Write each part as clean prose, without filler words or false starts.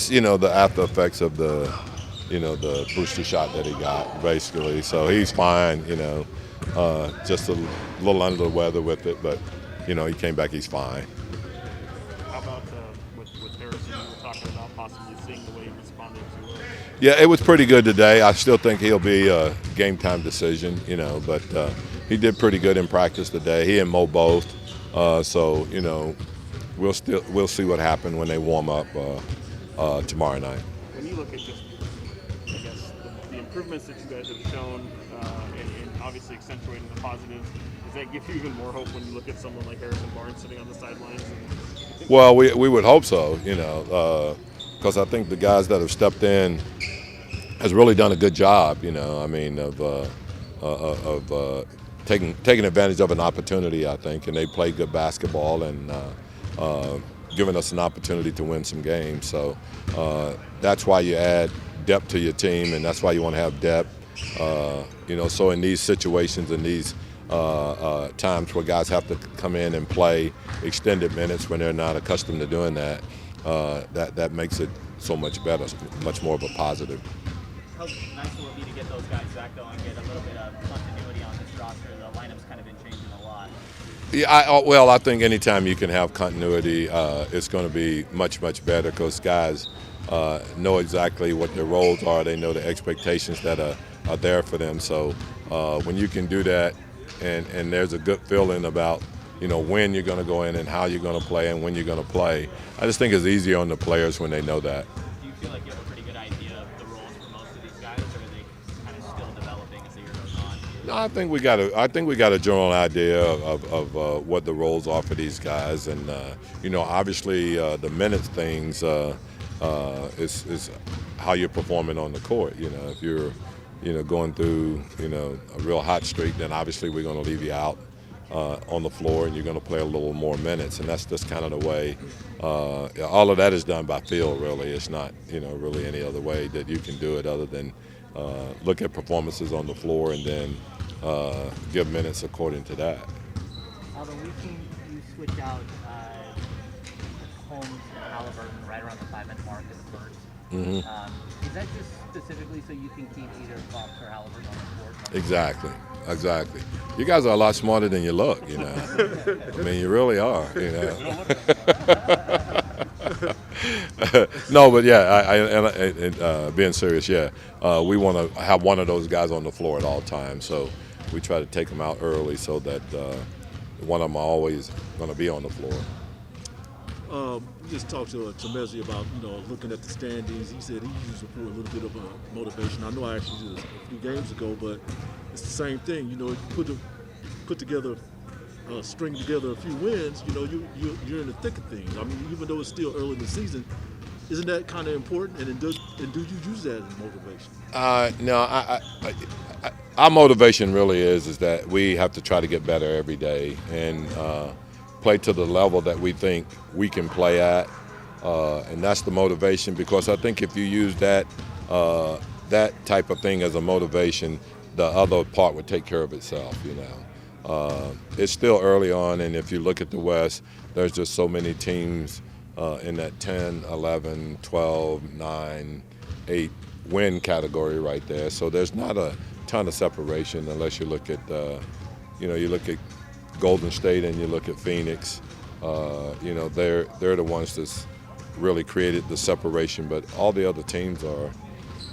just the after effects of the booster shot that he got, basically. So he's fine. Just a little under the weather with it, but he came back. He's fine. How about with Harrison? You were talking about possibly seeing the way he responded to it. Yeah, it was pretty good today. I still think he'll be a game time decision, but he did pretty good in practice today. He and Mo both. So we'll see what happens when they warm up tomorrow night. When you look at just, I guess, the improvements that you guys have shown, and obviously accentuating the positives, does that give you even more hope when you look at someone like Harrison Barnes sitting on the sidelines? Well, we would hope so, because I think the guys that have stepped in has really done a good job, of taking advantage of an opportunity, I think, and they played good basketball and giving us an opportunity to win some games. So that's why you add depth to your team, and that's why you want to have depth. So in these situations, in these times where guys have to come in and play extended minutes when they're not accustomed to doing that, that makes it so much better, much more of a positive. How nice will it be to get those guys back, though, and get a little bit of continuity on this roster? The lineup's kind of been changing a lot. Yeah, I think anytime you can have continuity, it's going to be much, much better because guys know exactly what their roles are. They know the expectations that are there for them. So when you can do that and there's a good feeling about when you're going to go in and how you're going to play and when you're going to play, I just think it's easier on the players when they know that. Do you feel like you have a pretty good idea of the roles for most of these guys, or are they kind of still developing as the year goes on? No, I think we got a general idea of what the roles are for these guys, and obviously the minutes things is how you're performing on the court. If you're going through a real hot streak, then obviously we're going to leave you out on the floor, and you're going to play a little more minutes, and that's just kind of the way. All of that is done by feel, really. It's not really any other way that you can do it other than look at performances on the floor and then give minutes according to that. Alvin, we've seen you switch out Holmes and Haliburton right around the 5-minute mark in the first. Mm-hmm. Is that just specifically so you can keep either Fox or Haliburton on the court? Exactly. You guys are a lot smarter than you look, I mean, you really are, No, but yeah, being serious, yeah. We want to have one of those guys on the floor at all times, so we try to take them out early so that one of them are always going to be on the floor. We just talked to Mezzi about looking at the standings. He said he uses it for a little bit of a motivation. I know I actually did this a few games ago, but it's the same thing. You put together, string together a few wins. You're in the thick of things. I mean, even though it's still early in the season, isn't that kind of important? And do you use that as motivation? No, our motivation really is that we have to try to get better every day and play to the level that we think we can play at, and that's the motivation. Because I think if you use that type of thing as a motivation, the other part would take care of itself. It's still early on, and if you look at the West, there's just so many teams in that 10, 11, 12, 9, 8 win category right there. So there's not a ton of separation unless you look at you look at Golden State and you look at Phoenix. They're the ones that's really created the separation, but all the other teams are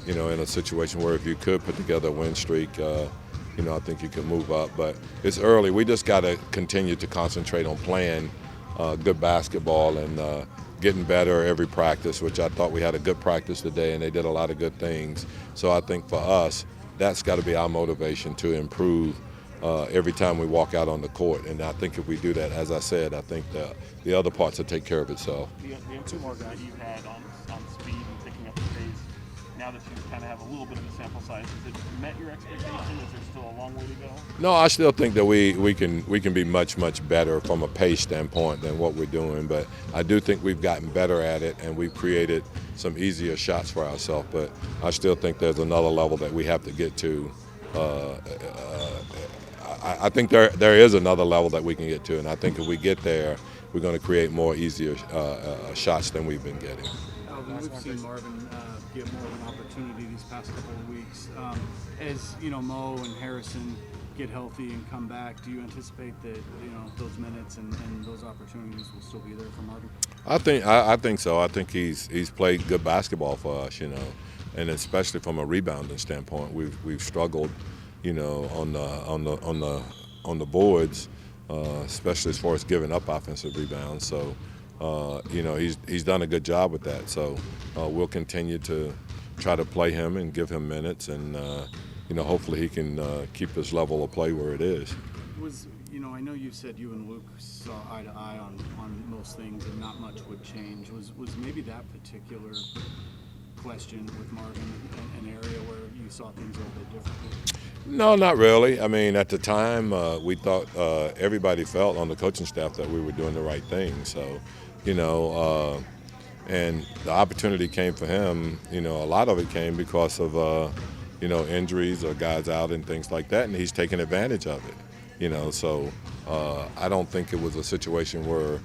in a situation where if you could put together a win streak, I think you can move up. But it's early. We just got to continue to concentrate on playing good basketball and getting better every practice, which I thought we had a good practice today, and they did a lot of good things. So I think for us, that's got to be our motivation to improve every time we walk out on the court. And I think if we do that, as I said, I think the other parts will take care of itself. The two more guys you've had on speed and picking up the pace, now that you kind of have a little bit of a sample size, has it met your expectation? Is there still a long way to go? No, I still think that we can be much, much better from a pace standpoint than what we're doing. But I do think we've gotten better at it, and we've created some easier shots for ourselves. But I still think there's another level that we have to get to. I think there is another level that we can get to, and I think if we get there, we're going to create more easier shots than we've been getting. Alvin, We've seen Marvin get more of an opportunity these past couple of weeks. As Mo and Harrison get healthy and come back, do you anticipate that those minutes and those opportunities will still be there for Marvin? I think so. I think he's played good basketball for us, and especially from a rebounding standpoint, we've struggled, on the boards, especially as far as giving up offensive rebounds. So, he's done a good job with that. So we'll continue to try to play him and give him minutes, and hopefully he can keep his level of play where it is. I know you said you and Luke saw eye to eye on most things and not much would change. Was maybe that particular question with Marvin an area where you saw things a little bit differently? No, not really. I mean, at the time, we thought everybody felt on the coaching staff that we were doing the right thing. So, and the opportunity came for him. A lot of it came because of injuries or guys out and things like that, and he's taking advantage of it. So I don't think it was a situation where,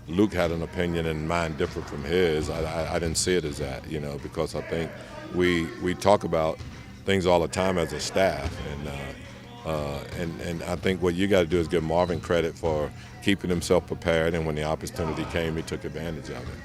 Luke had an opinion and mine differed from his. I didn't see it as that, because I think we talk about things all the time as a staff, and I think what you got to do is give Marvin credit for keeping himself prepared, and when the opportunity came, he took advantage of it.